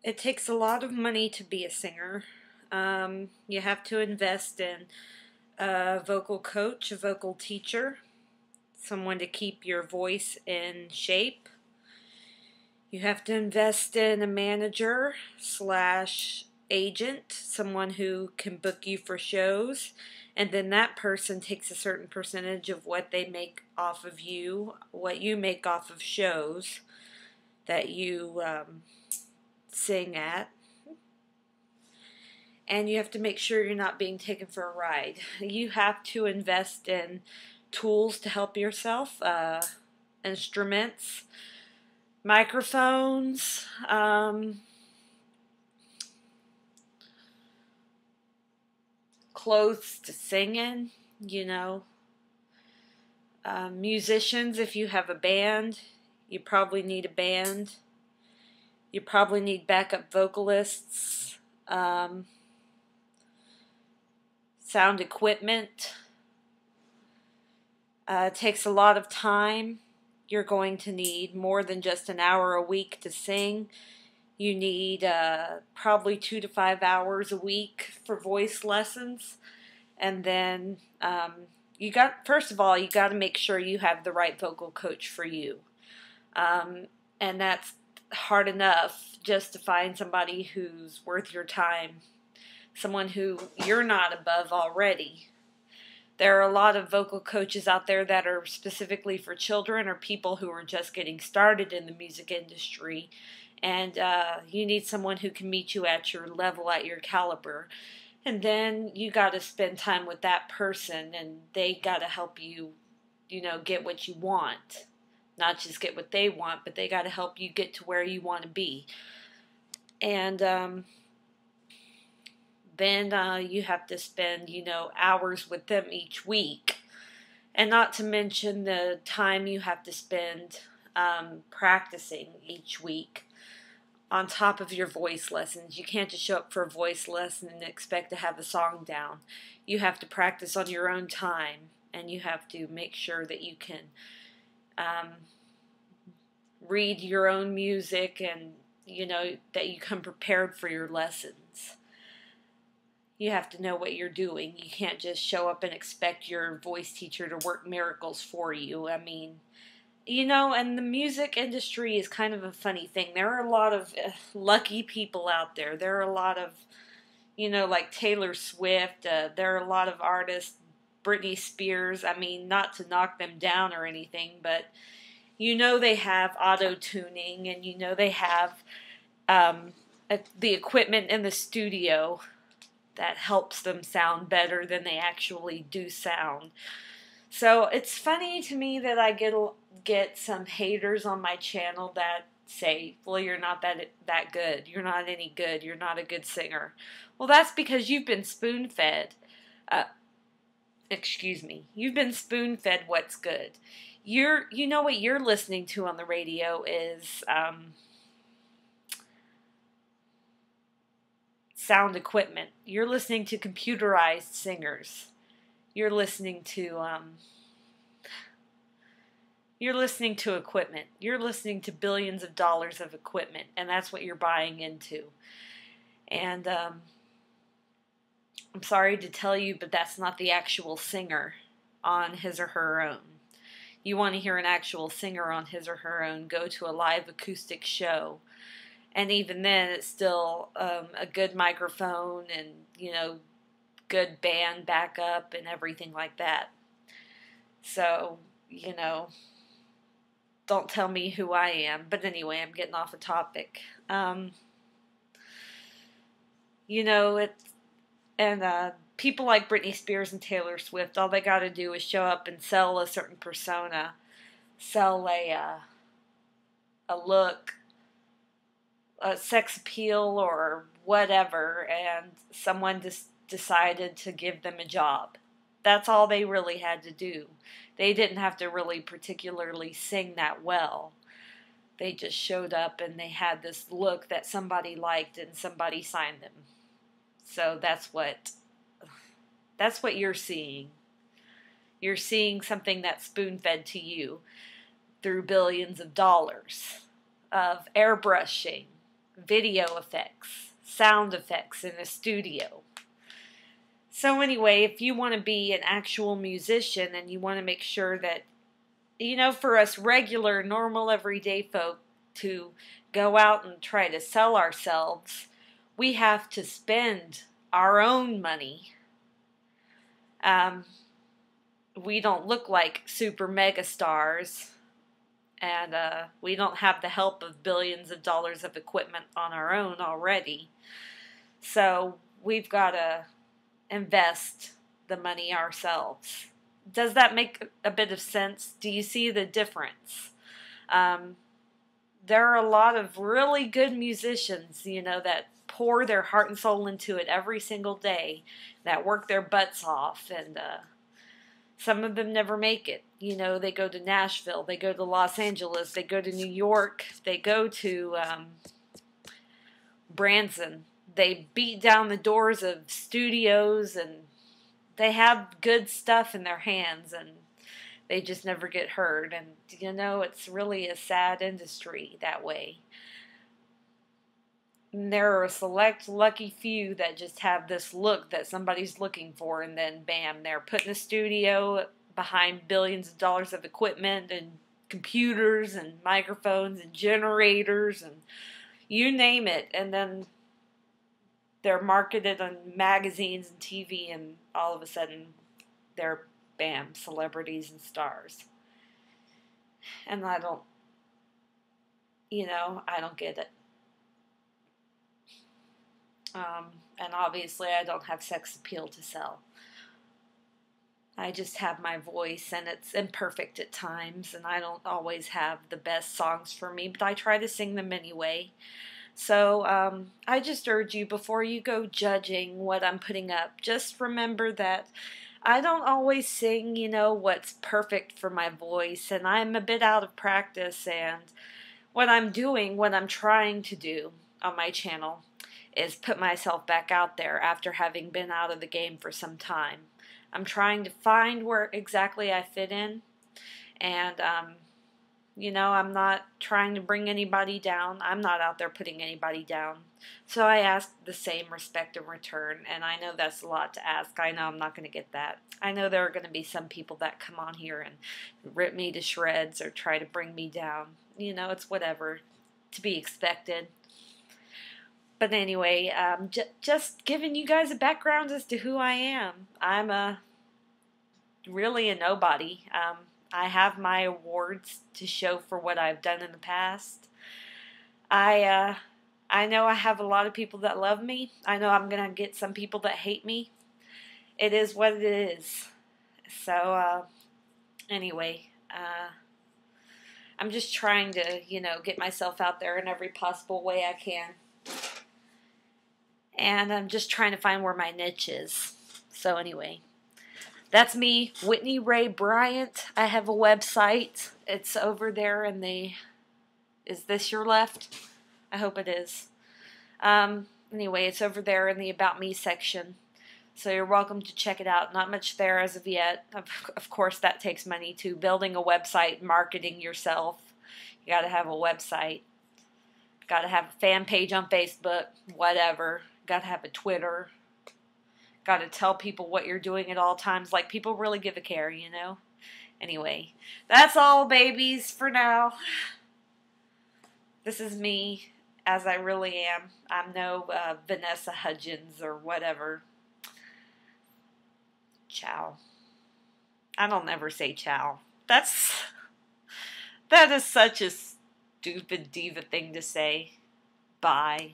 It takes a lot of money to be a singer. You have to invest in a vocal coach, a vocal teacher, someone to keep your voice in shape. You have to invest in a manager slash agent, someone who can book you for shows, and then that person takes a certain percentage of what they make off of you, what you make off of shows that you sing at. And you have to make sure you're not being taken for a ride. You have to invest in tools to help yourself, instruments, microphones, clothes to sing in, musicians. If you have a band, you probably need a band. You probably need backup vocalists, sound equipment. It takes a lot of time. You're going to need more than just an hour a week to sing. You need probably 2 to 5 hours a week for voice lessons. And then first of all, you got to make sure you have the right vocal coach for you. And that's hard enough just to find somebody who's worth your time. Someone who you're not above already. There are a lot of vocal coaches out there that are specifically for children or people who are just getting started in the music industry. And you need someone who can meet you at your level, at your caliber. And then you got to spend time with that person, and they got to help you, get what you want. Not just get what they want, but they got to help you get to where you want to be. And then you have to spend, hours with them each week. And not to mention the time you have to spend practicing each week on top of your voice lessons. You can't just show up for a voice lesson and expect to have a song down. You have to practice on your own time, and you have to make sure that you can read your own music, and that you come prepared for your lessons. You have to know what you're doing. You can't just show up and expect your voice teacher to work miracles for you. I mean, and the music industry is kind of a funny thing. There are a lot of lucky people out there. There are a lot of, like Taylor Swift. There are a lot of artists, Britney Spears. I mean, not to knock them down or anything, but they have auto-tuning, and they have the equipment in the studio that helps them sound better than they actually do sound. So it's funny to me that I get some haters on my channel that say, well, you're not that good. You're not any good. You're not a good singer. Well, that's because you've been spoon-fed. You've been spoon-fed what's good. What you're listening to on the radio is sound equipment. You're listening to computerized singers. You're listening to equipment. You're listening to billions of dollars of equipment, and that's what you're buying into. And I'm sorry to tell you, but that's not the actual singer on his or her own. You want to hear an actual singer on his or her own, go to a live acoustic show. And even then, it's still a good microphone and, good band backup and everything like that. So, don't tell me who I am. But anyway, I'm getting off a topic. People like Britney Spears and Taylor Swift, all they got to do is show up and sell a certain persona, sell a look, a sex appeal or whatever, and someone just decided to give them a job. That's all they really had to do. They didn't have to really particularly sing that well. They just showed up and they had this look that somebody liked and somebody signed them. So that's what you're seeing. You're seeing something that's spoon-fed to you through billions of dollars of airbrushing, video effects, sound effects in a studio. So anyway, if you want to be an actual musician and you want to make sure that, for us regular, normal, everyday folk to go out and try to sell ourselves, we have to spend our own money. We don't look like super mega stars, and we don't have the help of billions of dollars of equipment on our own already. So we've got to invest the money ourselves. Does that make a bit of sense? Do you see the difference? There are a lot of really good musicians, that pour their heart and soul into it every single day, that work their butts off, and some of them never make it. They go to Nashville, they go to Los Angeles, they go to New York, they go to Branson. They beat down the doors of studios, and they have good stuff in their hands, and they just never get heard. And, it's really a sad industry that way. And there are a select lucky few that just have this look that somebody's looking for, and then bam, they're put in a studio behind billions of dollars of equipment and computers and microphones and generators and you name it, and then they're marketed on magazines and TV, and all of a sudden they're, bam, celebrities and stars. And I don't get it. And obviously I don't have sex appeal to sell. I just have my voice, and it's imperfect at times, and I don't always have the best songs for me, but I try to sing them anyway. So I just urge you, before you go judging what I'm putting up, just remember that I don't always sing, what's perfect for my voice, and I'm a bit out of practice, and what I'm trying to do on my channel is put myself back out there after having been out of the game for some time. I'm trying to find where exactly I fit in, and I'm not trying to bring anybody down. I'm not out there putting anybody down. So I ask the same respect in return, and I know that's a lot to ask. I know I'm not going to get that. I know there are going to be some people that come on here and rip me to shreds or try to bring me down. It's whatever, to be expected. But anyway, just giving you guys a background as to who I am. I'm really a nobody. I have my awards to show for what I've done in the past. I know I have a lot of people that love me. I know I'm going to get some people that hate me. It is what it is. So, anyway, I'm just trying to, get myself out there in every possible way I can. And I'm just trying to find where my niche is. So anyway, that's me, Whitney Ray Bryant. I have a website. It's over there in the... Is this your left? I hope it is. Anyway, it's over there in the About Me section. So you're welcome to check it out. Not much there as of yet. Of course, that takes money too. Building a website, marketing yourself. You got to have a website. Got to have a fan page on Facebook, whatever. Got to have a Twitter. Got to tell people what you're doing at all times. Like, people really give a care, Anyway, that's all, babies, for now. This is me, as I really am. I'm no Vanessa Hudgens or whatever. Ciao. I don't ever say ciao. That is such a stupid diva thing to say. Bye.